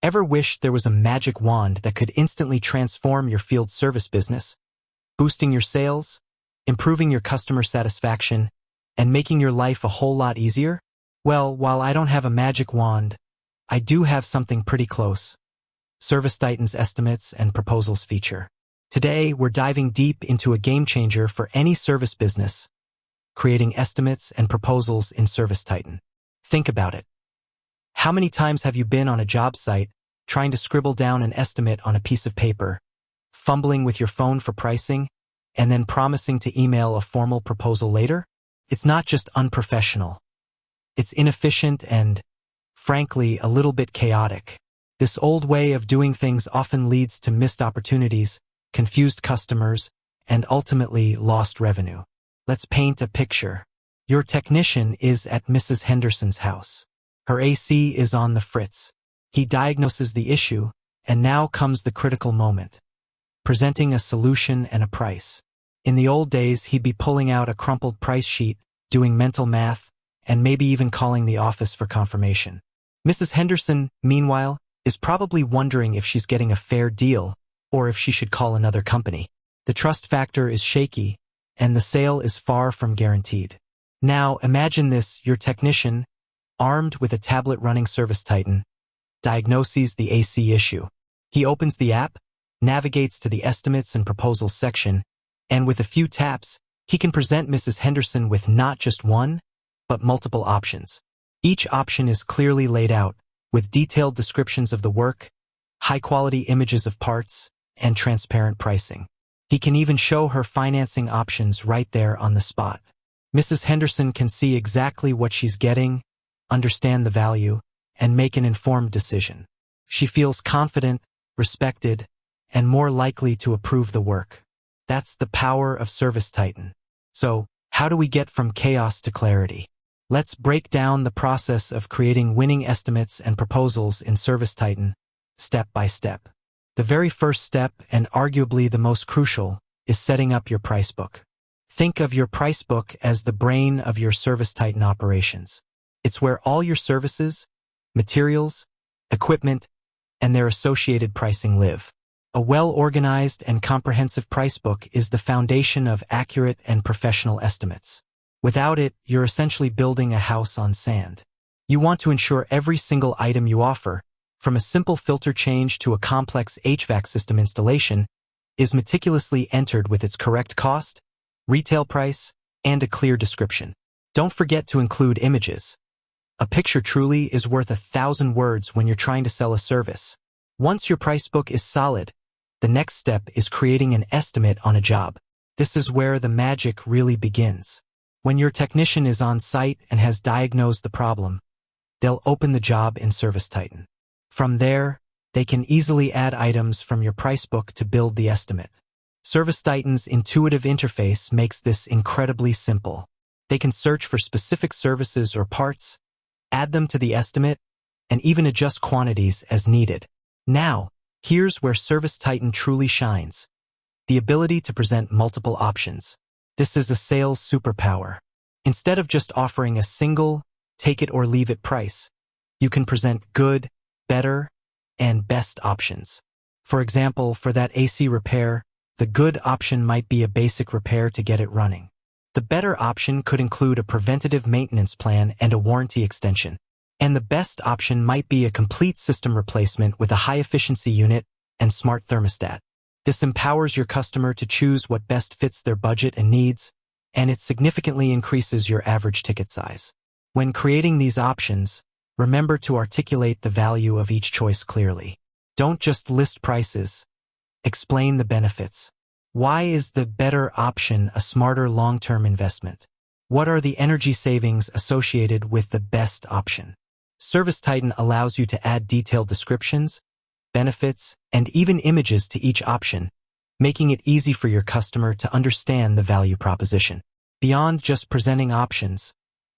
Ever wished there was a magic wand that could instantly transform your field service business, boosting your sales, improving your customer satisfaction, and making your life a whole lot easier? Well, while I don't have a magic wand, I do have something pretty close. ServiceTitan's Estimates and Proposals feature. Today, we're diving deep into a game changer for any service business, creating estimates and proposals in ServiceTitan. Think about it. How many times have you been on a job site trying to scribble down an estimate on a piece of paper, fumbling with your phone for pricing, and then promising to email a formal proposal later? It's not just unprofessional. It's inefficient and, frankly, a little bit chaotic. This old way of doing things often leads to missed opportunities, confused customers, and ultimately lost revenue. Let's paint a picture. Your technician is at Mrs. Henderson's house. Her AC is on the fritz. He diagnoses the issue, and now comes the critical moment. Presenting a solution and a price. In the old days, he'd be pulling out a crumpled price sheet, doing mental math, and maybe even calling the office for confirmation. Mrs. Henderson, meanwhile, is probably wondering if she's getting a fair deal or if she should call another company. The trust factor is shaky, and the sale is far from guaranteed. Now, imagine this: your technician, armed with a tablet running ServiceTitan, diagnoses the AC issue. He opens the app, navigates to the Estimates and Proposals section, and with a few taps, he can present Mrs. Henderson with not just one, but multiple options. Each option is clearly laid out, with detailed descriptions of the work, high-quality images of parts, and transparent pricing. He can even show her financing options right there on the spot. Mrs. Henderson can see exactly what she's getting, understand the value, and make an informed decision. She feels confident, respected, and more likely to approve the work. That's the power of ServiceTitan. So, how do we get from chaos to clarity? Let's break down the process of creating winning estimates and proposals in ServiceTitan, step by step. The very first step, and arguably the most crucial, is setting up your price book. Think of your price book as the brain of your ServiceTitan operations. It's where all your services, materials, equipment, and their associated pricing live. A well-organized and comprehensive price book is the foundation of accurate and professional estimates. Without it, you're essentially building a house on sand. You want to ensure every single item you offer, from a simple filter change to a complex HVAC system installation, is meticulously entered with its correct cost, retail price, and a clear description. Don't forget to include images. A picture truly is worth 1,000 words when you're trying to sell a service. Once your price book is solid, the next step is creating an estimate on a job. This is where the magic really begins. When your technician is on site and has diagnosed the problem, they'll open the job in ServiceTitan. From there, they can easily add items from your price book to build the estimate. ServiceTitan's intuitive interface makes this incredibly simple. They can search for specific services or parts, add them to the estimate, and even adjust quantities as needed. Now, here's where ServiceTitan truly shines: the ability to present multiple options. This is a sales superpower. Instead of just offering a single, take-it-or-leave-it price, you can present good, better, and best options. For example, for that AC repair, the good option might be a basic repair to get it running. The better option could include a preventative maintenance plan and a warranty extension. And the best option might be a complete system replacement with a high-efficiency unit and smart thermostat. This empowers your customer to choose what best fits their budget and needs, and it significantly increases your average ticket size. When creating these options, remember to articulate the value of each choice clearly. Don't just list prices. Explain the benefits. Why is the better option a smarter long-term investment? What are the energy savings associated with the best option? ServiceTitan allows you to add detailed descriptions, benefits, and even images to each option, making it easy for your customer to understand the value proposition. Beyond just presenting options,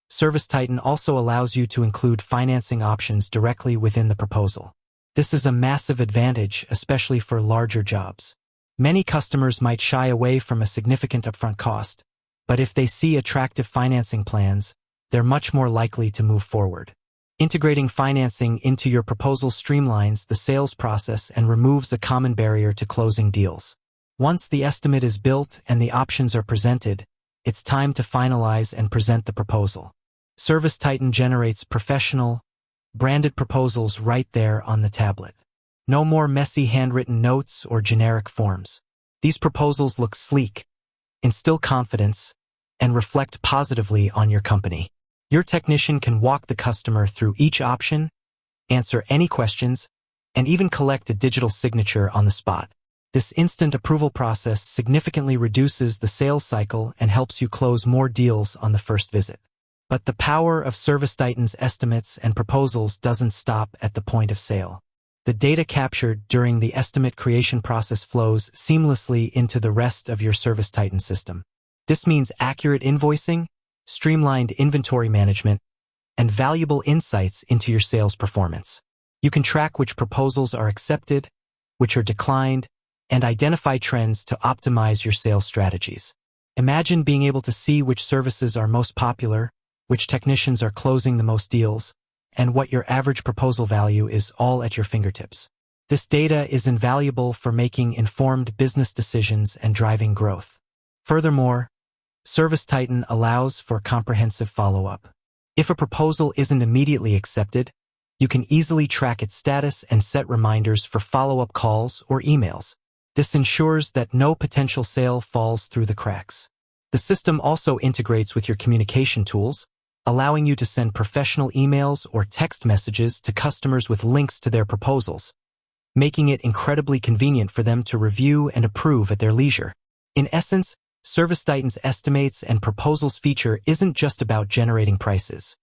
ServiceTitan also allows you to include financing options directly within the proposal. This is a massive advantage, especially for larger jobs. Many customers might shy away from a significant upfront cost, but if they see attractive financing plans, they're much more likely to move forward. Integrating financing into your proposal streamlines the sales process and removes a common barrier to closing deals. Once the estimate is built and the options are presented, it's time to finalize and present the proposal. ServiceTitan generates professional, branded proposals right there on the tablet. No more messy handwritten notes or generic forms. These proposals look sleek, instill confidence, and reflect positively on your company. Your technician can walk the customer through each option, answer any questions, and even collect a digital signature on the spot. This instant approval process significantly reduces the sales cycle and helps you close more deals on the first visit. But the power of ServiceTitan's estimates and proposals doesn't stop at the point of sale. The data captured during the estimate creation process flows seamlessly into the rest of your ServiceTitan system. This means accurate invoicing, streamlined inventory management, and valuable insights into your sales performance. You can track which proposals are accepted, which are declined, and identify trends to optimize your sales strategies. Imagine being able to see which services are most popular, which technicians are closing the most deals, and what your average proposal value is, all at your fingertips. This data is invaluable for making informed business decisions and driving growth. Furthermore, ServiceTitan allows for comprehensive follow-up. If a proposal isn't immediately accepted, you can easily track its status and set reminders for follow-up calls or emails. This ensures that no potential sale falls through the cracks. The system also integrates with your communication tools, allowing you to send professional emails or text messages to customers with links to their proposals, making it incredibly convenient for them to review and approve at their leisure. In essence, ServiceTitan's estimates and proposals feature isn't just about generating prices.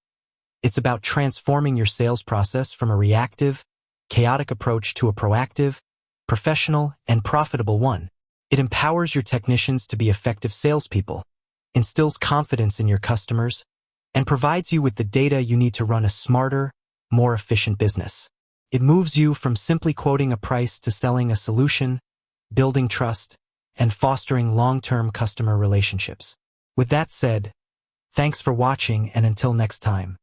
It's about transforming your sales process from a reactive, chaotic approach to a proactive, professional, and profitable one. It empowers your technicians to be effective salespeople, instills confidence in your customers, and provides you with the data you need to run a smarter, more efficient business. It moves you from simply quoting a price to selling a solution, building trust, and fostering long-term customer relationships. With that said, thanks for watching, and until next time.